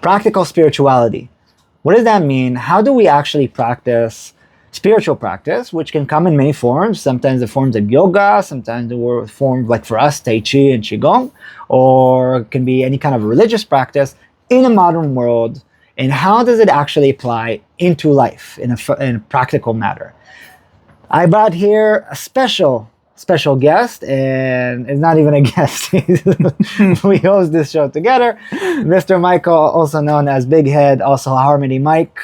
practical spirituality. What does that mean? How do we actually practice spiritual practice, which can come in many forms? Sometimes the forms of yoga, sometimes the forms like for us, Tai Chi and Qigong, or it can be any kind of religious practice in a modern world. And how does it actually apply into life in a practical matter? I brought here a special guest, and it's not even a guest. We host this show together. Mr. Michael, also known as Big Head, also Harmony Mike.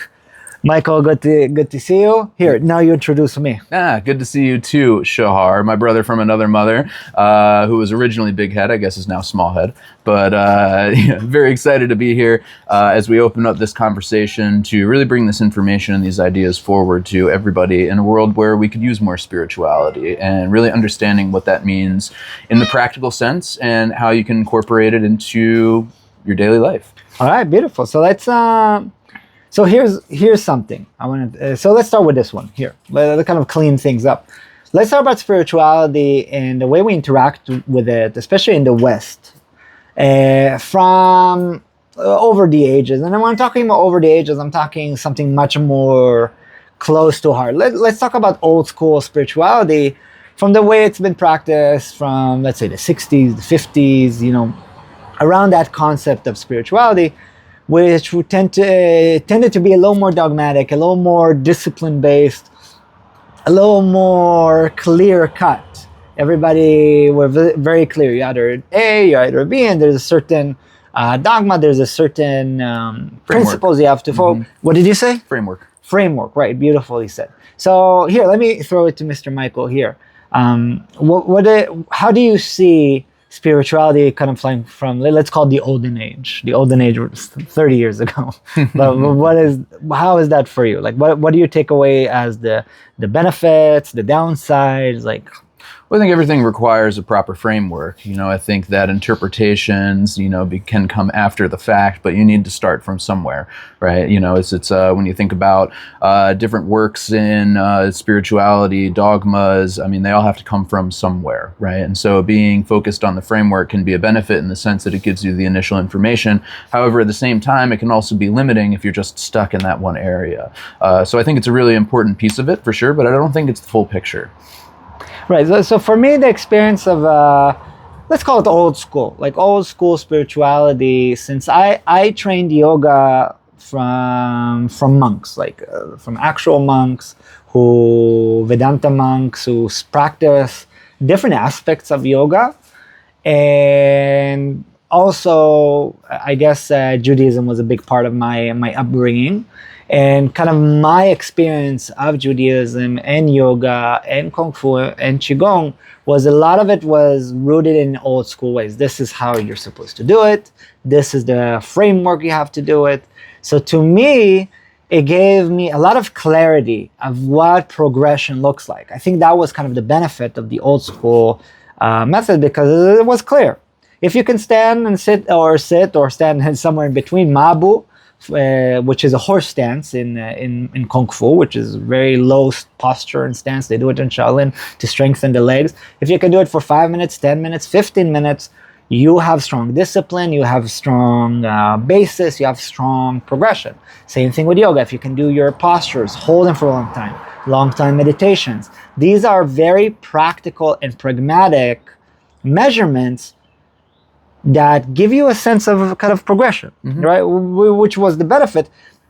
Michael, good to see you. Here, now you introduce me. Good to see you too, Shahar, my brother from another mother, who was originally Big Head, I guess is now Small Head. But very excited to be here as we open up this conversation to really bring this information and these ideas forward to everybody in a world where we could use more spirituality and really understanding what that means in the practical sense and how you can incorporate it into your daily life. All right, beautiful. So let's... So here's something I want to. So let's start with this one here. Let's kind of clean things up. Let's talk about spirituality and the way we interact with it, especially in the West, from over the ages. And when I'm talking about over the ages, I'm talking something much more close to heart. Let's talk about old school spirituality from the way it's been practiced from, let's say, the 60s, the 50s. Around that concept of spirituality, which would tended to be a little more dogmatic, a little more discipline-based, a little more clear-cut. Everybody were very clear. You're either A, you're either B, and there's a certain dogma, there's a certain principles you have to follow. Mm-hmm. What did you say? Framework, right, beautifully said. So here, let me throw it to Mr. Michael here. How do you see spirituality kind of flying from, let's call it the olden age. The olden age was 30 years ago. But how is that for you? Like, what do you take away as the benefits, the downsides? Like, Well, I think everything requires a proper framework. I think that interpretations, can come after the fact, but you need to start from somewhere, right? It's when you think about different works in spirituality, dogmas, they all have to come from somewhere, right? And so being focused on the framework can be a benefit in the sense that it gives you the initial information. However, at the same time, it can also be limiting if you're just stuck in that one area. So I think it's a really important piece of it for sure, but I don't think it's the full picture. Right. So for me, the experience of, let's call it old school spirituality, since I trained yoga from monks, from actual monks, Vedanta monks who practice different aspects of yoga. And also, I guess Judaism was a big part of my upbringing. And kind of my experience of Judaism and yoga and Kung Fu and Qigong was a lot of it was rooted in old school ways. This is how you're supposed to do it. This is the framework you have to do it. So to me, it gave me a lot of clarity of what progression looks like. I think that was kind of the benefit of the old school method, because it was clear. If you can stand and sit or stand somewhere in between, Mabu, which is a horse stance in Kung Fu, which is very low posture and stance. They do it in Shaolin to strengthen the legs. If you can do it for 5 minutes, 10 minutes, 15 minutes, you have strong discipline, you have strong basis, you have strong progression. Same thing with yoga. If you can do your postures, hold them for a long time meditations. These are very practical and pragmatic measurements that give you a sense of kind of progression, mm-hmm. right? Which was the benefit.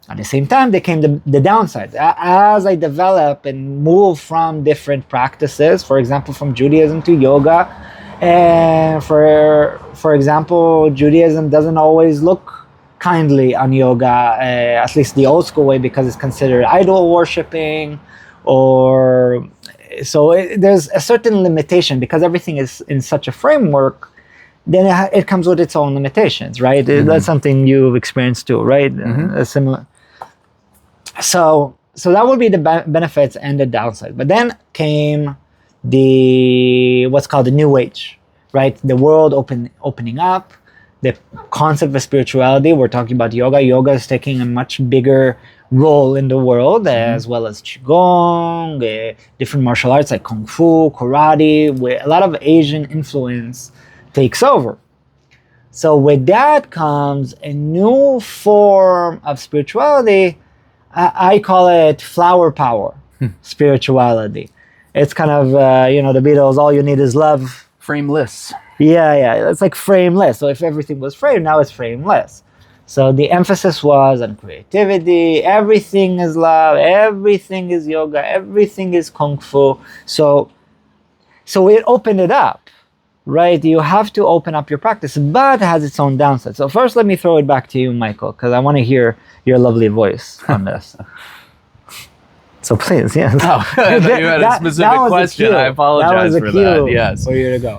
At the same time, there came the downside. As I develop and move from different practices, for example, from Judaism to yoga, and for example, Judaism doesn't always look kindly on yoga, at least the old school way, because it's considered idol worshipping, or so there's a certain limitation because everything is in such a framework. Then it comes with its own limitations, right? Mm-hmm. That's something you've experienced too, right? Mm-hmm. Similar. So that would be the benefits and the downside. But then came what's called the New Age, right? The world opening up, the concept of spirituality. We're talking about yoga. Yoga is taking a much bigger role in the world, mm-hmm. as well as Qigong, different martial arts like Kung Fu, karate, with a lot of Asian influence takes over. So with that comes a new form of spirituality. I call it flower power spirituality. It's kind of, the Beatles, all you need is love. Frameless. Yeah. It's like frameless. So if everything was framed, now it's frameless. So the emphasis was on creativity. Everything is love. Everything is yoga. Everything is kung fu. So it opened it up, right? You have to open up your practice, but it has its own downside. So first, let me throw it back to you, Michael, because I want to hear your lovely voice on this. So please, yeah. Oh, I thought you had a specific question. I apologize for that. Yes. For you to go.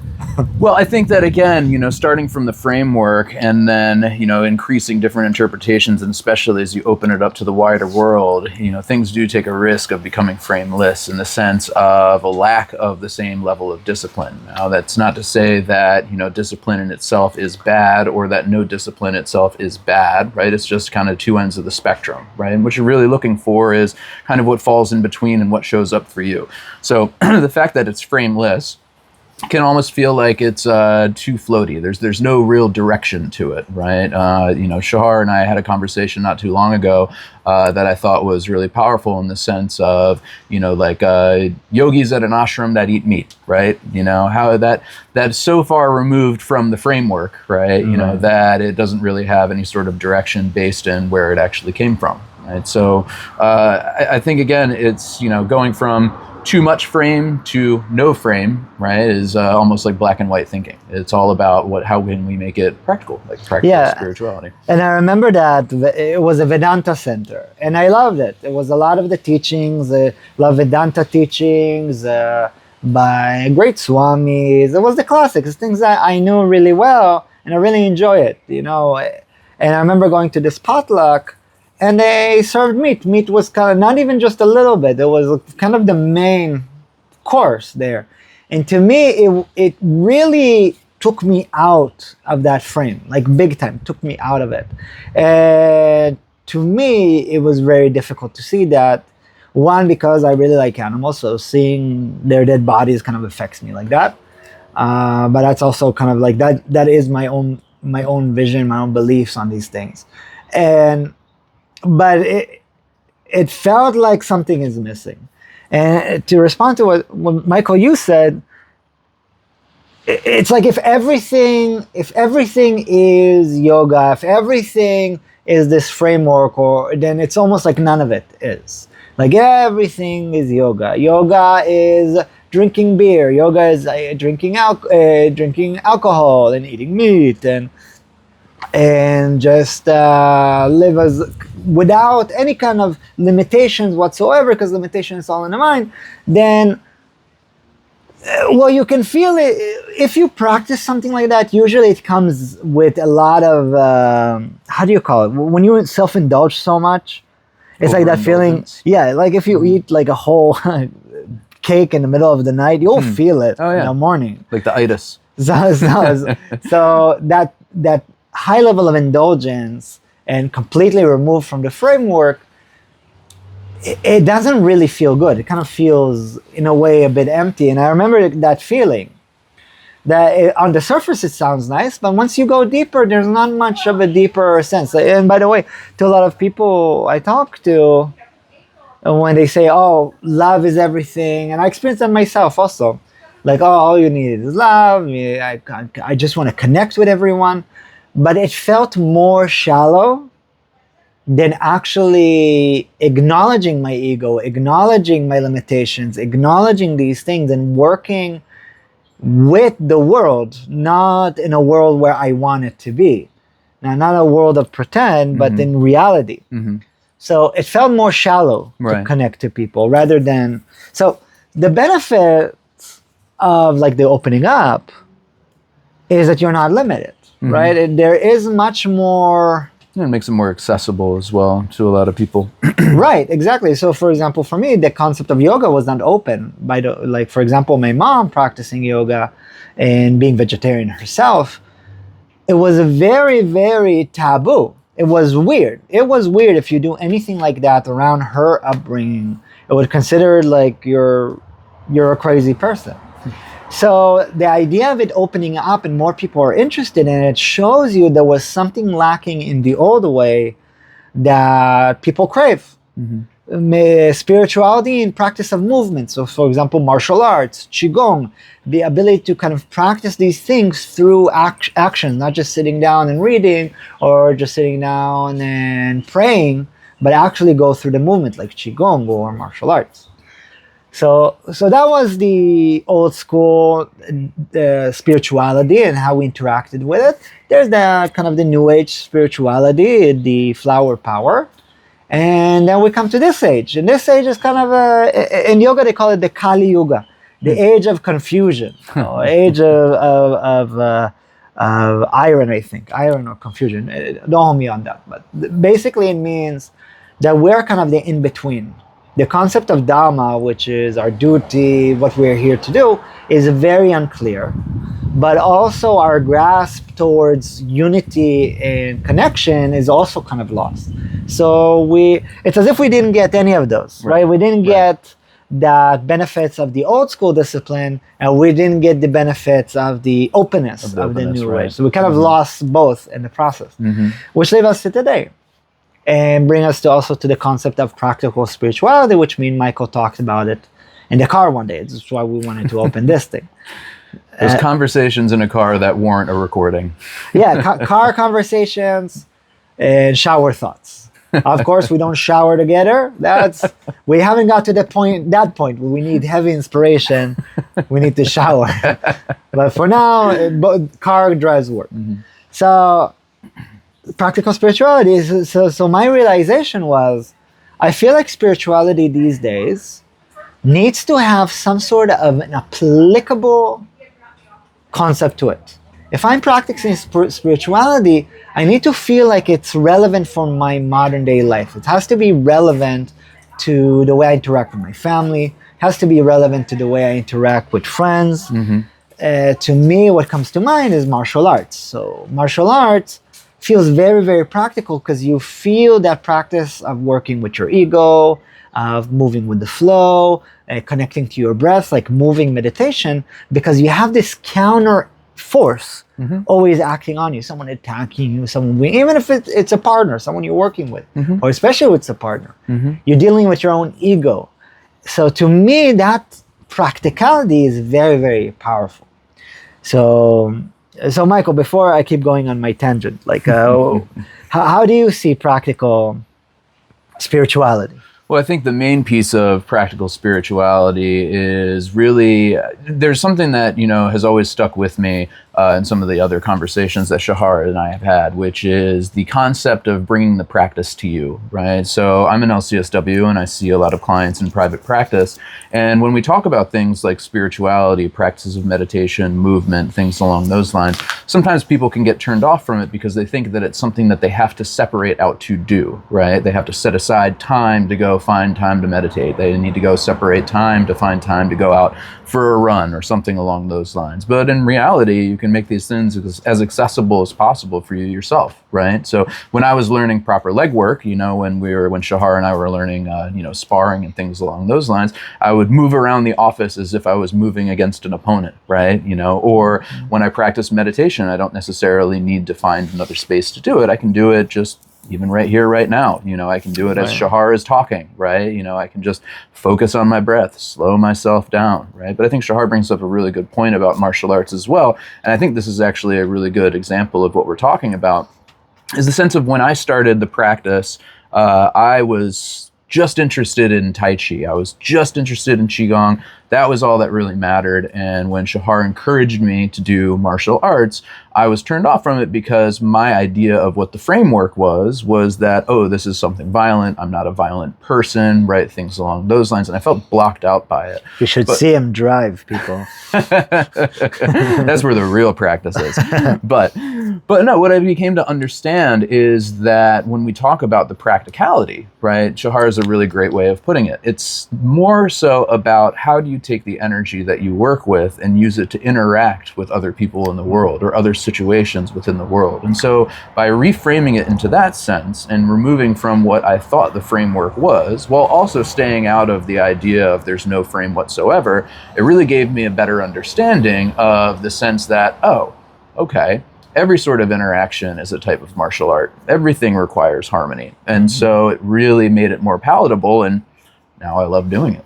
Well, I think that again, starting from the framework and then, increasing different interpretations, and especially as you open it up to the wider world, things do take a risk of becoming frameless in the sense of a lack of the same level of discipline. Now, that's not to say that, discipline in itself is bad or that no discipline itself is bad, right? It's just kind of two ends of the spectrum, right? And what you're really looking for is kind of what falls in between and what shows up for you. So the fact that it's frameless can almost feel like it's too floaty. There's no real direction to it, right? Shahar and I had a conversation not too long ago that I thought was really powerful in the sense of, yogis at an ashram that eat meat, right? How that's so far removed from the framework, right? That it doesn't really have any sort of direction based in where it actually came from. Right. So I think, again, it's, going from too much frame to no frame, right, is almost like black and white thinking. It's all about how can we make it practical, like practical spirituality. And I remember that it was a Vedanta center, and I loved it. It was a lot of the teachings, love Vedanta teachings by great swamis. It was the classics, things that I knew really well, and I really enjoy it, And I remember going to this potluck, and they served meat. Meat was kind of not even just a little bit. It was kind of the main course there. And to me, it really took me out of that frame, like big time, took me out of it. And to me, it was very difficult to see that. One, because I really like animals, so seeing their dead bodies kind of affects me like that. But that's also kind of like that is my own vision, my own beliefs on these things. But it felt like something is missing. And to respond to what Michael, you said, it's like if everything is yoga, if everything is this framework, then it's almost like none of it is. Like everything is yoga. Yoga is drinking beer. Yoga is drinking alcohol and eating meat and just live as without any kind of limitations whatsoever, because limitation is all in the mind. Then, you can feel it if you practice something like that. Usually, it comes with a lot of how do you call it? When you self-indulge so much, it's like that feeling. Yeah, like if you eat like a whole cake in the middle of the night, you'll feel it in the morning, like the itis. So that high level of indulgence and completely removed from the framework, it doesn't really feel good. It kind of feels, in a way, a bit empty. And I remember that feeling. On the surface, it sounds nice, but once you go deeper, there's not much of a deeper sense. And by the way, to a lot of people I talk to, when they say, "Oh, love is everything," and I experienced that myself also, like, "Oh, all you need is love. I just want to connect with everyone." But it felt more shallow than actually acknowledging my ego, acknowledging my limitations, acknowledging these things and working with the world, not in a world where I want it to be. Now, not a world of pretend, but in reality. Mm-hmm. So it felt more shallow to connect to people rather than... So the benefit of like the opening up is that you're not limited. Right? There is much more... It makes it more accessible as well to a lot of people. Right, exactly. So for example, for me, the concept of yoga was not open. For example, my mom practicing yoga and being vegetarian herself, it was very, very taboo. It was weird. It was weird if you do anything like that around her upbringing. It would consider like you're a crazy person. So the idea of it opening up and more people are interested in it shows you there was something lacking in the old way that people crave. Spirituality and practice of movement. So, for example, martial arts, Qigong, the ability to kind of practice these things through action, not just sitting down and reading or just sitting down and praying, but actually go through the movement like Qigong or martial arts. So that was the old school spirituality and how we interacted with it. There's the kind of the new age spirituality, the flower power. And then we come to this age. And this age is kind of in yoga they call it the Kali Yuga, the age of confusion, age of iron, I think, iron or confusion. Don't hold me on that. But basically it means that we're kind of the in-between. The concept of Dharma, which is our duty, what we're here to do, is very unclear. But also our grasp towards unity and connection is also kind of lost. So it's as if we didn't get any of those, right? We didn't get the benefits of the old school discipline, and we didn't get the benefits of the openness of the new way. So we kind of lost both in the process, which leaves us to today. And bring us to also to the concept of practical spirituality, which me and Michael talked about it in the car one day. This is why we wanted to open this thing. There's conversations in a car that warrant a recording. Yeah, car conversations and shower thoughts. Of course, we don't shower together. We haven't got to that point where we need heavy inspiration. We need to shower. But for now, car drives work. So practical spirituality. So my realization was, I feel like spirituality these days needs to have some sort of an applicable concept to it. If I'm practicing spirituality, I need to feel like it's relevant for my modern day life. It has to be relevant to the way I interact with my family. It has to be relevant to the way I interact with friends. To me, what comes to mind is martial arts. So martial arts feels very, very practical because you feel that practice of working with your ego, of moving with the flow, connecting to your breath, like moving meditation, because you have this counter force always acting on you, someone attacking you, even if it's a partner, someone you're working with, or especially if it's a partner, you're dealing with your own ego. So to me, that practicality is very, very powerful. So Michael, before I keep going on my tangent, like how do you see practical spirituality? Well, I think the main piece of practical spirituality is really, there's something that, has always stuck with me in some of the other conversations that Shahar and I have had, which is the concept of bringing the practice to you, right? So I'm an LCSW and I see a lot of clients in private practice. And when we talk about things like spirituality, practices of meditation, movement, things along those lines, sometimes people can get turned off from it because they think that it's something that they have to separate out to do, right? They have to set aside time to go find time to meditate. They need to go separate time to find time to go out for a run or something along those lines. But in reality, you can make these things as accessible as possible for you yourself, right? So when I was learning proper leg work, when Shahar and I were learning, sparring and things along those lines, I would move around the office as if I was moving against an opponent, right? Or when I practice meditation, I don't necessarily need to find another space to do it. I can do it just even right here, right now. I can do it as Shahar is talking, right? I can just focus on my breath, slow myself down, right? But I think Shahar brings up a really good point about martial arts as well. And I think this is actually a really good example of what we're talking about, is the sense of when I started the practice, I was just interested in Tai Chi. I was just interested in Qigong. That was all that really mattered. And when Shahar encouraged me to do martial arts, I was turned off from it because my idea of what the framework was that, this is something violent. I'm not a violent person, right? Things along those lines. And I felt blocked out by it. You should see him drive, people. That's where the real practice is. But no, what I became to understand is that when we talk about the practicality, right? Shahar is a really great way of putting it. It's more so about how do you you take the energy that you work with and use it to interact with other people in the world or other situations within the world. And so by reframing it into that sense and removing from what I thought the framework was, while also staying out of the idea of there's no frame whatsoever, it really gave me a better understanding of the sense that, oh, okay, every sort of interaction is a type of martial art. Everything requires harmony. And so it really made it more palatable, and now I love doing it.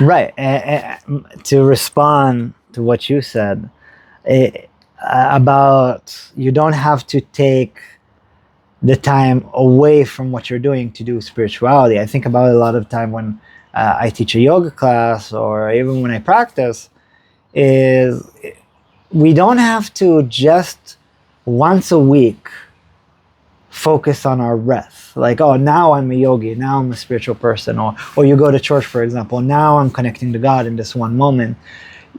Right. To respond to what you said about you don't have to take the time away from what you're doing to do spirituality. I think about it a lot of time when I teach a yoga class or even when I practice, is we don't have to just once a week focus on our breath. Like, oh, now I'm a yogi, now I'm a spiritual person, or you go to church, for example, now I'm connecting to God in this one moment.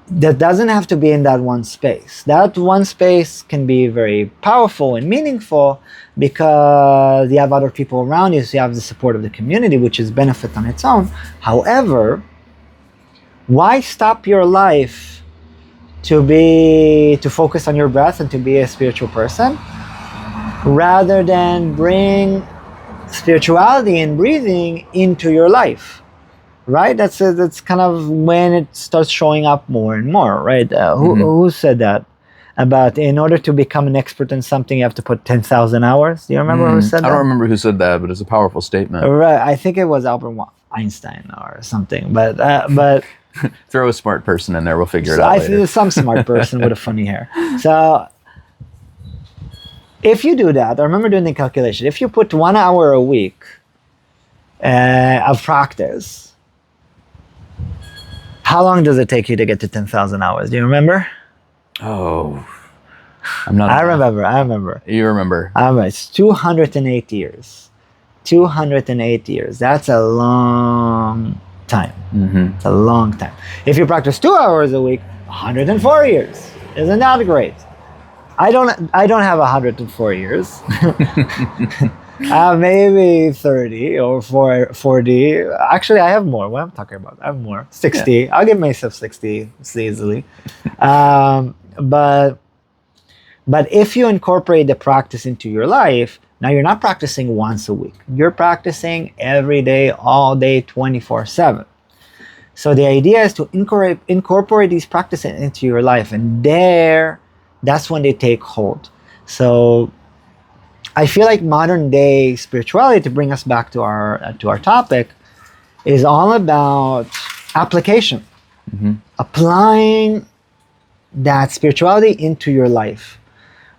That doesn't have to be in that one space. That one space can be very powerful and meaningful because you have other people around you, so you have the support of the community, which is benefit on its own. However, why stop your life to focus on your breath and to be a spiritual person, rather than bring spirituality and breathing into your life, right? That's kind of when it starts showing up more and more, right? Who said that? About in order to become an expert in something, you have to put 10,000 hours. Do you remember who said that? I don't remember who said that, but it's a powerful statement. Right, I think it was Albert Einstein or something, but throw a smart person in there, we'll figure it out later. I think some smart person with a funny hair. So if you do that, I remember doing the calculation. If you put 1 hour a week of practice, how long does it take you to get to 10,000 hours? Do you remember? Oh, I'm not. I remember. You remember? It's 208 years. 208 years. That's a long time. Mm-hmm. It's a long time. If you practice 2 hours a week, 104 years. Isn't that great? I don't have 104 years. Maybe 30 or 40. Actually, I have more. What I'm talking about, I have more. 60. Yeah. I'll give myself 60 easily. But if you incorporate the practice into your life, now you're not practicing once a week. You're practicing every day, all day, 24/7. So the idea is to incorporate these practices into your life, and that's when they take hold. So I feel like modern day spirituality, to bring us back to our topic, is all about application. Mm-hmm. Applying that spirituality into your life.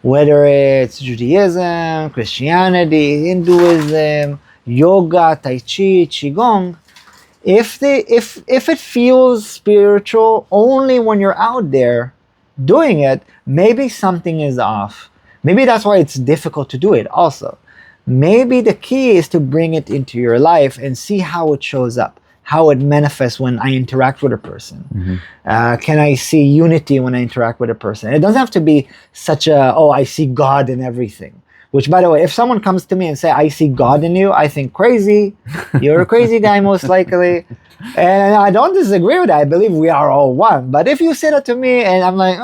Whether it's Judaism, Christianity, Hinduism, yoga, Tai Chi, Qigong, if it feels spiritual only when you're out there doing it, maybe something is off. Maybe that's why it's difficult to do it also. Maybe the key is to bring it into your life and see how it shows up, how it manifests when I interact with a person. Mm-hmm. Can I see unity when I interact with a person? It doesn't have to be such I see God in everything. Which, by the way, if someone comes to me and say, I see God in you, I think crazy. You're a crazy guy, most likely. And I don't disagree with that. I believe we are all one. But if you say that to me and I'm like,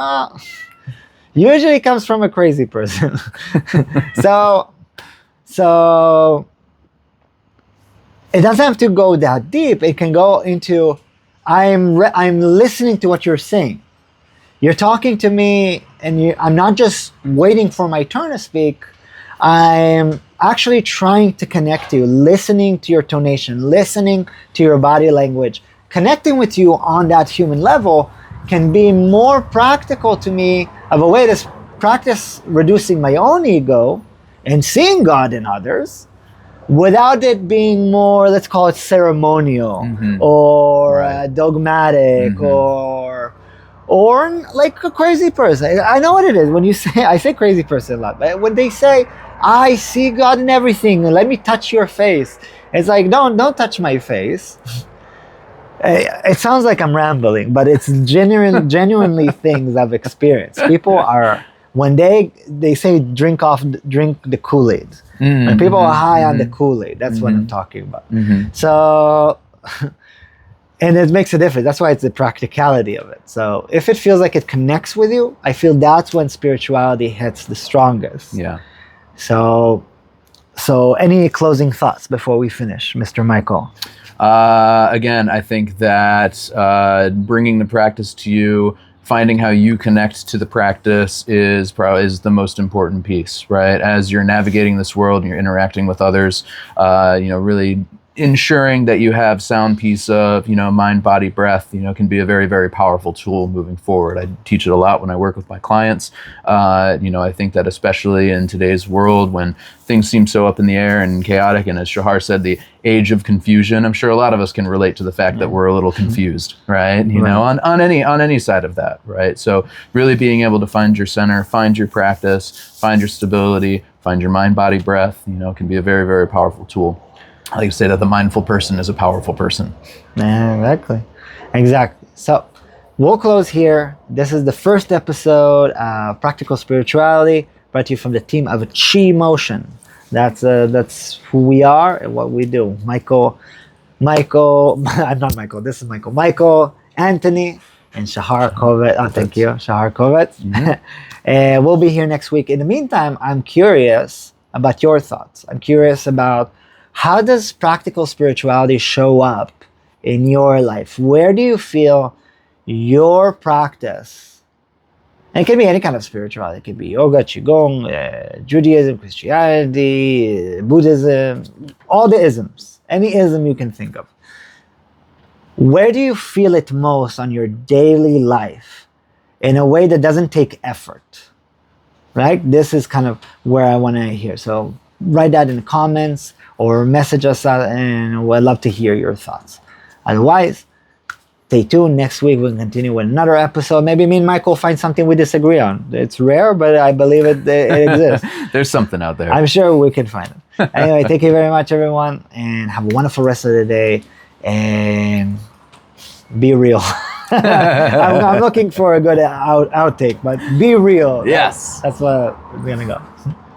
usually it comes from a crazy person. So it doesn't have to go that deep. It can go into, I'm listening to what you're saying. You're talking to me, and I'm not just waiting for my turn to speak. I'm actually trying to connect to you, listening to your tonation, listening to your body language. Connecting with you on that human level can be more practical to me of a way to practice reducing my own ego and seeing God in others, without it being more, let's call it ceremonial, mm-hmm. or dogmatic, mm-hmm. or like a crazy person. I know what it is when you say, I say crazy person a lot, but when they say, I see God in everything, let me touch your face. It's like, don't touch my face. It sounds like I'm rambling, but it's genuinely things I've experienced. People are, when they say drink the Kool-Aid. Mm-hmm. When people are high, mm-hmm. on the Kool-Aid, that's mm-hmm. what I'm talking about. Mm-hmm. So And it makes a difference. That's why it's the practicality of it. So if it feels like it connects with you, I feel that's when spirituality hits the strongest. Yeah. So any closing thoughts before we finish, Mr. Michael? Again, I think that bringing the practice to you, finding how you connect to the practice is the most important piece, right? As you're navigating this world and you're interacting with others, really ensuring that you have sound piece of, mind, body, breath, can be a very, very powerful tool moving forward. I teach it a lot when I work with my clients. I think that especially in today's world when things seem so up in the air and chaotic, and as Shahar said, the age of confusion, I'm sure a lot of us can relate to the fact that we're a little confused, right? On any side of that, right? So really being able to find your center, find your practice, find your stability, find your mind, body, breath, can be a very, very powerful tool. I like to say that the mindful person is a powerful person. Exactly. So we'll close here. This is the first episode of Practical Spirituality, brought to you from the team of Chi Motion. That's who we are and what we do. Michael, I'm not Michael. This is Michael, Anthony, and Shahar Kovet. Oh, thank you, Shahar Kovet. Mm-hmm. And we'll be here next week. In the meantime, I'm curious about your thoughts. I'm curious about how does practical spirituality show up in your life? Where do you feel your practice, and it can be any kind of spirituality, it could be yoga, Qigong, Judaism, Christianity, Buddhism, all the isms, any ism you can think of. Where do you feel it most on your daily life in a way that doesn't take effort? Right? This is kind of where I want to hear. So write that in the comments or message us and we'd love to hear your thoughts. Otherwise, stay tuned. Next week we'll continue with another episode. Maybe me and Michael find something we disagree on. It's rare, but I believe it exists. There's something out there. I'm sure we can find it. Anyway, thank you very much, everyone, and have a wonderful rest of the day. And be real. I'm looking for a good outtake, but be real. Yes. That's what we're going to go.